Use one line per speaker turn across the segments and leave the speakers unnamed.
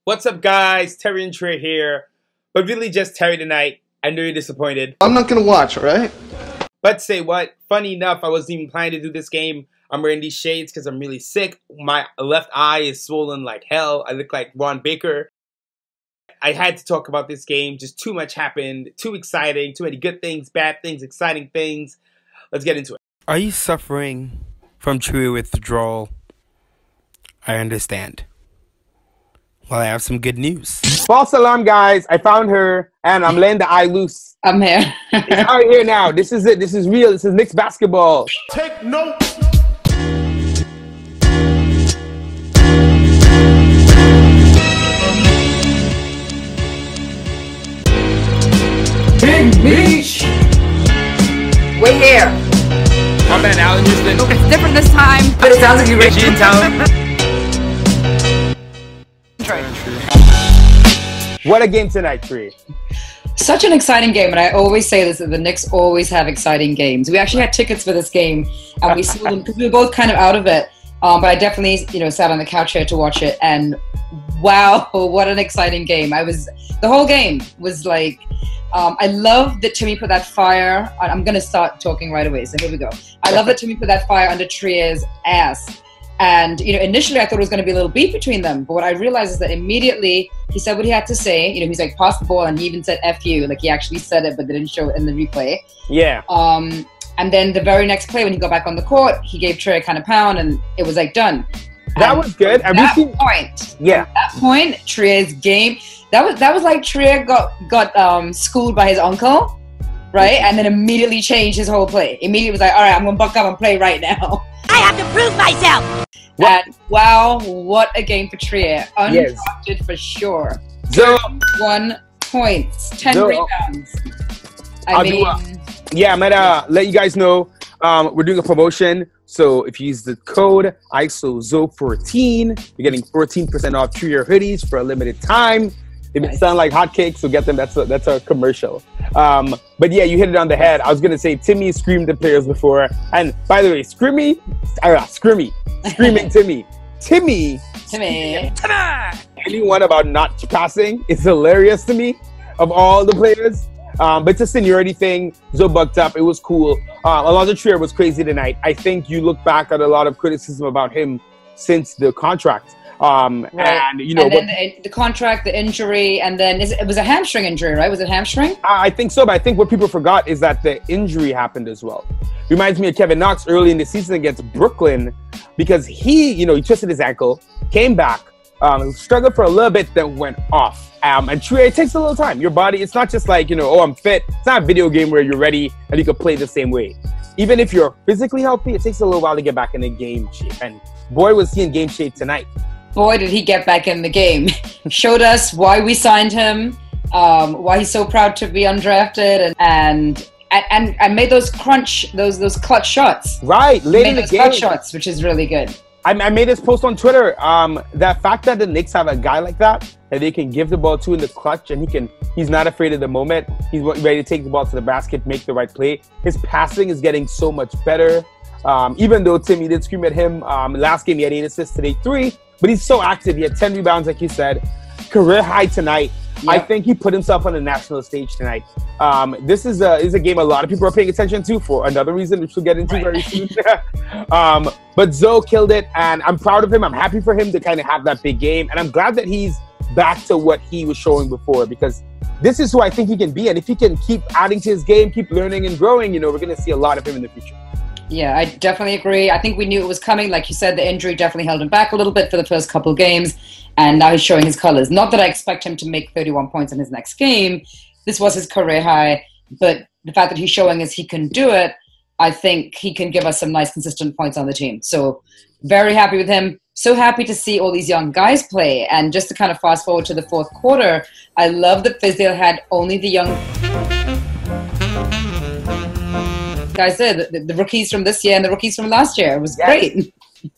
What's up, guys? Terry and Trier here. But really just Terry tonight. I know you're disappointed.
I'm not gonna watch, alright?
But say what? Funny enough, I wasn't even planning to do this game. I'm wearing these shades because I'm really sick. My left eye is swollen like hell. I look like Ron Baker. I had to talk about this game. Just too much happened. Too exciting. Too many good things, bad things, exciting things. Let's get into it.
Are you suffering from true withdrawal? I understand. Well, I have some good news.
False alarm, guys. I found her, and I'm letting the eye loose.
I'm here.
It's out here now. This is it. This is real. This is Knicks basketball.
Take note.
Big Beach. We're here.
My man, Alan Houston.
It's different this time, but it sounds like you're
Reggie in town. What a game tonight, Tree.
Such an exciting game, and I always say this, that the Knicks always have exciting games. We actually had tickets for this game, and we saw them because we were both kind of out of it. But I definitely, sat on the couch here to watch it, and wow, what an exciting game! The whole game was like, I love that Timmy put that fire. I'm gonna start talking right away, so here we go. I love that Timmy put that fire under Trier's ass. And, initially I thought it was going to be a little beef between them. But what I realized is that immediately he said what he had to say. He's like, pass the ball. And he even said, F you. Like, he actually said it, but they didn't show it in the replay.
Yeah.
And then the very next play, when he got back on the court, he gave Trier kind of pound, and it was like done.
That was good.
At that point, Trier's game, that was like Trier got schooled by his uncle, right? And then immediately changed his whole play. Immediately was like, all right, I'm going to buck up and play right now.
I have to prove myself.
And wow, what a game for Trier. Uninterrupted for sure. 1 points, 10 rebounds. I'm
gonna let you guys know we're doing a promotion. So if you use the code ISOZO14, you're getting 14% off Trier hoodies for a limited time. They sound like hotcakes, so get them. That's our commercial. But yeah, you hit it on the head. I was gonna say Timmy screamed at players before, and by the way, screaming Timmy. Anyone about not passing is hilarious to me. Of all the players, but it's a seniority thing. Zoe bucked up. It was cool. Allonzo Trier was crazy tonight. I think you look back at a lot of criticism about him since the contract.
And then the contract, the injury, and then it was a hamstring injury, right? Was it hamstring?
I think so, but I think what people forgot is that the injury happened as well. Reminds me of Kevin Knox early in the season against Brooklyn, because he twisted his ankle, came back, struggled for a little bit, then went off. And Trier, it takes a little time. Your body, it's not just like, oh, I'm fit. It's not a video game where you're ready and you can play the same way. Even if you're physically healthy, it takes a little while to get back in the game shape. And boy, was he in game shape tonight.
Boy, did he get back in the game. Showed us why we signed him, why he's so proud to be undrafted, and made those clutch shots.
Right, late in the game.
Clutch shots, which is really good.
I made this post on Twitter. That fact that the Knicks have a guy like that they can give the ball to in the clutch, and he's not afraid of the moment. He's ready to take the ball to the basket, make the right play. His passing is getting so much better. Even though Timmy did scream at him, last game he had 8 assists, today 3. But he's so active. He had 10 rebounds, like you said. Career high tonight. Yep. I think he put himself on the national stage tonight. This is a game a lot of people are paying attention to for another reason, which we'll get into very soon. But Zoe killed it, and I'm proud of him. I'm happy for him to kind of have that big game. And I'm glad that he's back to what he was showing before, because this is who I think he can be. And if he can keep adding to his game, keep learning and growing, we're going to see a lot of him in the future.
Yeah, I definitely agree. I think we knew it was coming. Like you said, the injury definitely held him back a little bit for the first couple of games, and now he's showing his colors. Not that I expect him to make 31 points in his next game. This was his career high, but the fact that he's showing us he can do it, I think he can give us some nice, consistent points on the team. So very happy with him. So happy to see all these young guys play. And just to kind of fast forward to the fourth quarter, I love that Fizdale had only the young guys there, the rookies from this year and the rookies from last year. It was great.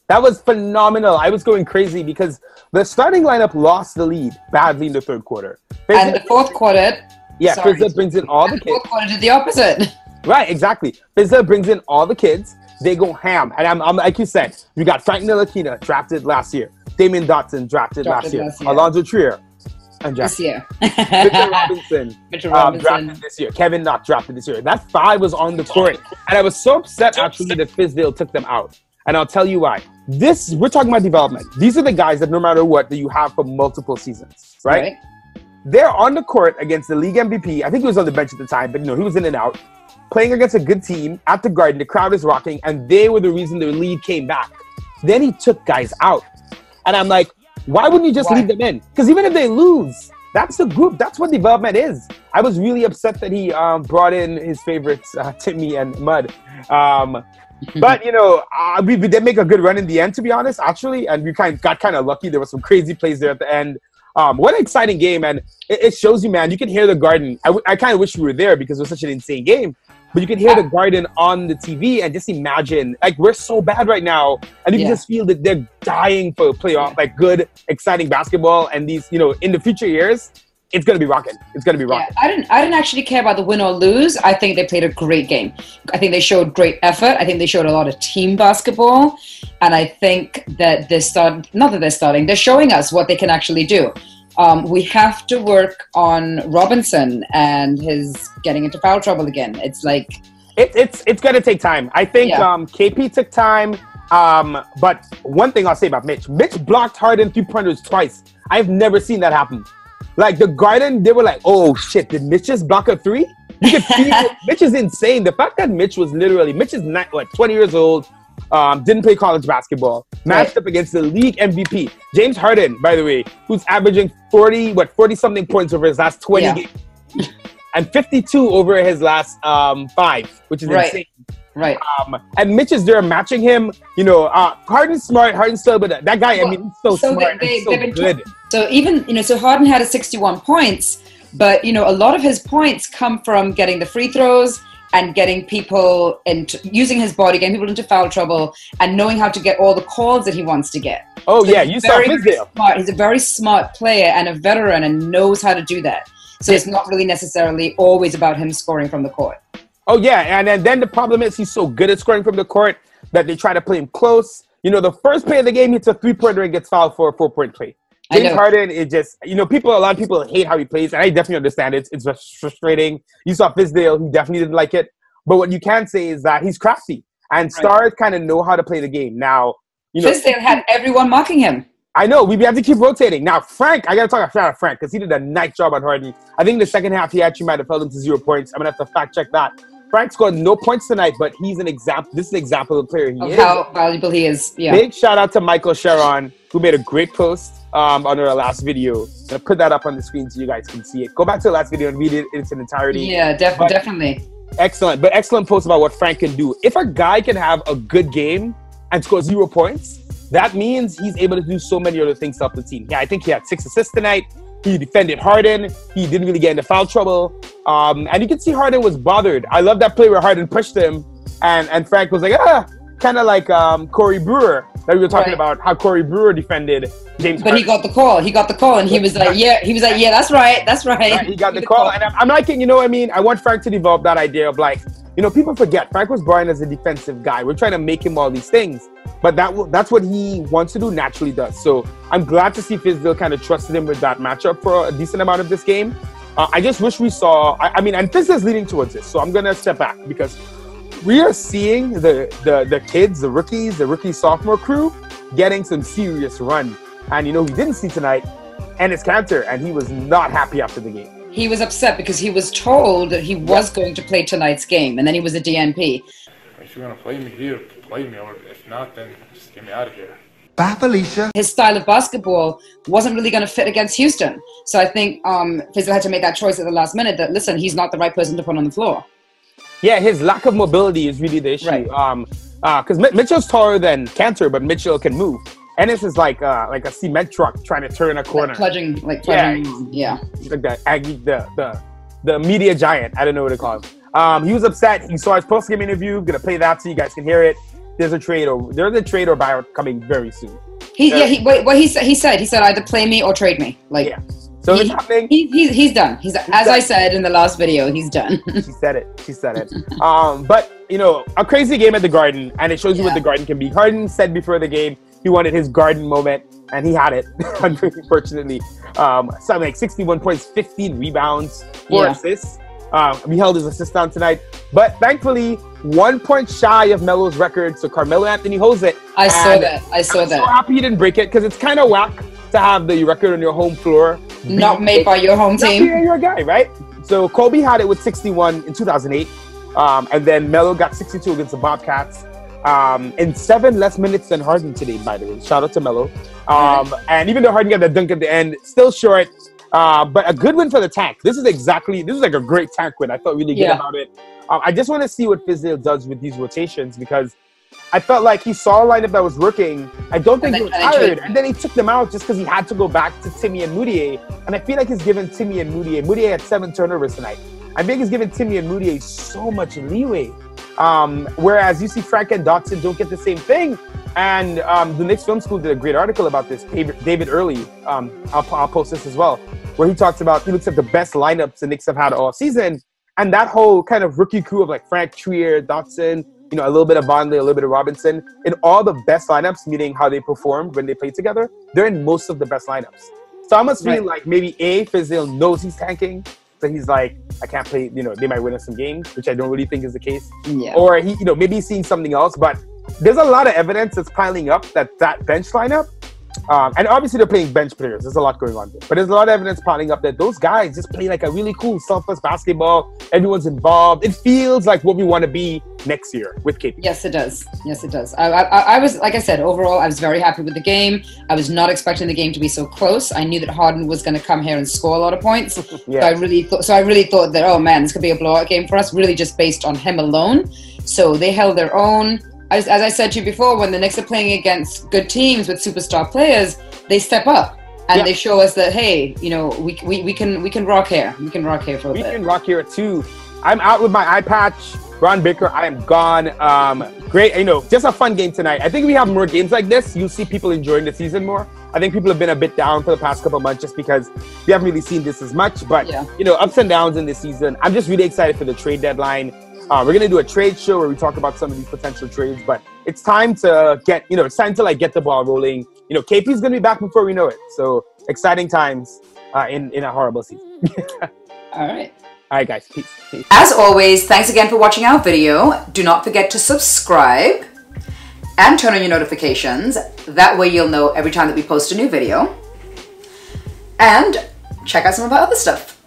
That was phenomenal. I was going crazy because the starting lineup lost the lead badly in the third quarter.
And the fourth quarter...
Yeah, Fizdale brings in all the kids.
The fourth quarter did the opposite.
Right, exactly. Fizdale brings in all the kids. They go ham. And I'm like you said, you got Frank Ntilikina drafted last year. Damian Dotson drafted last year.
last year.
Allonzo Trier
This
undrafted.
year.
Mitchell Robinson,
Mitchell Robinson.
drafted this year. Kevin Knox drafted this year. That 5 was on the court. And I was so upset, actually, that Fizdale took them out. And I'll tell you why. We're talking about development. These are the guys that no matter what, that you have for multiple seasons, right? They're on the court against the league MVP. I think he was on the bench at the time, but he was in and out. Playing against a good team at the Garden. The crowd is rocking, and they were the reason the lead came back. Then he took guys out. And I'm like, why wouldn't you just leave them in? Because even if they lose, that's the group. That's what development is. I was really upset that he brought in his favorites, Timmy and Mud. But, we did make a good run in the end, to be honest, actually. And we got kind of lucky. There were some crazy plays there at the end. What an exciting game. And it shows you, man, you can hear the Garden. I kind of wish we were there because it was such an insane game. But you can hear the Garden on the TV and just imagine, like, we're so bad right now. And you can just feel that they're dying for playoff, like, good, exciting basketball. And these, in the future years, it's going to be rocking. It's going to be rocking.
I didn't actually care about the win or lose. I think they played a great game. I think they showed great effort. I think they showed a lot of team basketball. And I think that they're showing us what they can actually do. We have to work on Robinson and his getting into foul trouble again. It's like...
It's going to take time. I think KP took time. But one thing I'll say about Mitch blocked Harden 3-pointers twice. I've never seen that happen. Like, the Garden, they were like, oh, shit, did Mitch just block a 3? You could feel it. Mitch is insane. The fact that Mitch is 20 years old, didn't play college basketball, matched up against the league MVP. James Harden, by the way, who's averaging 40-something points over his last 20 games. And 52 over his last 5, which is insane.
Right.
And Mitch is there matching him. Harden's smart. Harden's still, but that guy, he's so smart and so good.
So even, so Harden had 61 points, but, a lot of his points come from getting the free throws and getting people into, using his body, getting people into foul trouble, and knowing how to get all the calls that he wants to get.
Oh, so you saw Fizdale.
He's a very smart player and a veteran and knows how to do that. So it's not really necessarily always about him scoring from the court. Oh, yeah, and then the problem is he's so good at scoring from the court that they try to play him close. The first play of the game, he hits a 3-pointer and gets fouled for a 4-point play. James Harden is just, a lot of people hate how he plays, and I definitely understand it. It's frustrating. You saw Fizdale, he definitely didn't like it. But what you can say is that he's crafty, and stars kind of know how to play the game. Now, Fizdale had everyone mocking him.
I know. We have to keep rotating. Now, Frank, I got to talk about Frank because he did a nice job on Harden. I think in the second half, he actually might have held him to 0 points. I'm going to have to fact check that. Frank scored no points tonight, but he's an example. This is an example of the player he is.
How valuable he is. Yeah.
Big shout out to Michael Sharon, who made a great post under our last video. I'm going to put that up on the screen so you guys can see it. Go back to the last video and read it in its entirety.
Yeah, definitely.
Excellent post about what Frank can do. If a guy can have a good game and score 0 points, that means he's able to do so many other things to help the team. Yeah, I think he had 6 assists tonight. He defended Harden. He didn't really get into foul trouble. And you can see Harden was bothered. I love that play where Harden pushed him and Frank was like, kind of like Corey Brewer that we were talking about, how Corey Brewer defended James Harden.
But he got the call, and he was like, yeah, that's right.
He got the call. And I'm liking, I want Frank to develop that idea of like, people forget Frank was brought in as a defensive guy. We're trying to make him all these things. But that's what he wants to do, naturally does. So I'm glad to see Fizdale kind of trusted him with that matchup for a decent amount of this game. I just wish we saw, and Fizdale's leading towards this. So I'm going to step back because we are seeing the kids, the rookie sophomore crew getting some serious run. And we didn't see tonight, Enes Kanter, and he was not happy after the game.
He was upset because he was told that he was going to play tonight's game, and then he was a DNP.
If you're going to play me here, play me, or if not, then just get me out of here.
Bye, Felicia.
His style of basketball wasn't really going to fit against Houston. So I think Fizdale had to make that choice at the last minute that, listen, he's not the right person to put on the floor.
Yeah, his lack of mobility is really the issue.
Right.
Because Mitchell's taller than Kanter, but Mitchell can move. Ennis is like a cement truck trying to turn a corner.
Like plunging. Yeah.
He's like the media giant. I don't know what to call him. He was upset. He saw his post-game interview. Gonna play that so you guys can hear it. There's a trade or buyout coming very soon. He said either play me or trade me. So it's happening.
He's done. I said in the last video, he's done.
She said it. But a crazy game at the Garden, and it shows you what the Garden can be. Harden said before the game he wanted his Garden moment. and he had it, unfortunately. Something like 61 points, 15 rebounds, 4 assists. We held his assist down tonight. But thankfully, 1 point shy of Melo's record. So Carmelo Anthony holds it.
I saw that.
I'm so happy he didn't break it because it's kind of whack to have the record on your home floor.
Not made by your home team.
Your guy, right? So Kobe had it with 61 in 2008. And then Melo got 62 against the Bobcats. In 7 less minutes than Harden today, by the way. Shout out to Melo. And even though Harden got the dunk at the end, still short. But a good win for the tank. This is like a great tank win. I felt really good about it. I just want to see what Fizdale does with these rotations because I felt like he saw a lineup that was working. I don't think he was tired. And then he took them out just because he had to go back to Timmy and Moutier. And I feel like he's given Timmy and Moutier. Moutier had 7 turnovers tonight. I think he's given Timmy and Moutier so much leeway. Whereas you see Frank and Dotson don't get the same thing. And the Knicks Film School did a great article about this. David Early, I'll post this as well, where he talks about, he looks at the best lineups the Knicks have had all season. And that whole kind of rookie crew of like Frank, Trier, Dotson, a little bit of Vonleh, a little bit of Robinson, in all the best lineups, meaning how they performed when they played together, they're in most of the best lineups. So I must feel like maybe Fizdale knows he's tanking. So he's like, I can't play, they might win us some games, which I don't really think is the case. Yeah. Or he, maybe he's seeing something else, but there's a lot of evidence that's piling up that bench lineup, and obviously they're playing bench players. There's a lot going on there. But there's a lot of evidence piling up that those guys just play like a really cool, selfless basketball. Everyone's involved. It feels like what we want to be next year with KP.
Yes, it does. Yes, it does. I was, like I said, overall, I was very happy with the game. I was not expecting the game to be so close. I knew that Harden was going to come here and score a lot of points. So I really thought that, oh man, this could be a blowout game for us, really just based on him alone. So they held their own. As I said to you before, when the Knicks are playing against good teams with superstar players, they step up and they show us that, hey, we can rock here. We can rock here for a bit.
We can rock here too. I'm out with my eye patch. Ron Baker, I am gone. Great, just a fun game tonight. I think we have more games like this. You'll see people enjoying the season more. I think people have been a bit down for the past couple of months just because we haven't really seen this as much. But, ups and downs in this season. I'm just really excited for the trade deadline. We're going to do a trade show where we talk about some of these potential trades, but it's time to get the ball rolling. KP's going to be back before we know it. So exciting times in a horrible season.
All right.
All right, guys. Peace.
As always, thanks again for watching our video. Do not forget to subscribe and turn on your notifications. That way you'll know every time that we post a new video. And check out some of our other stuff.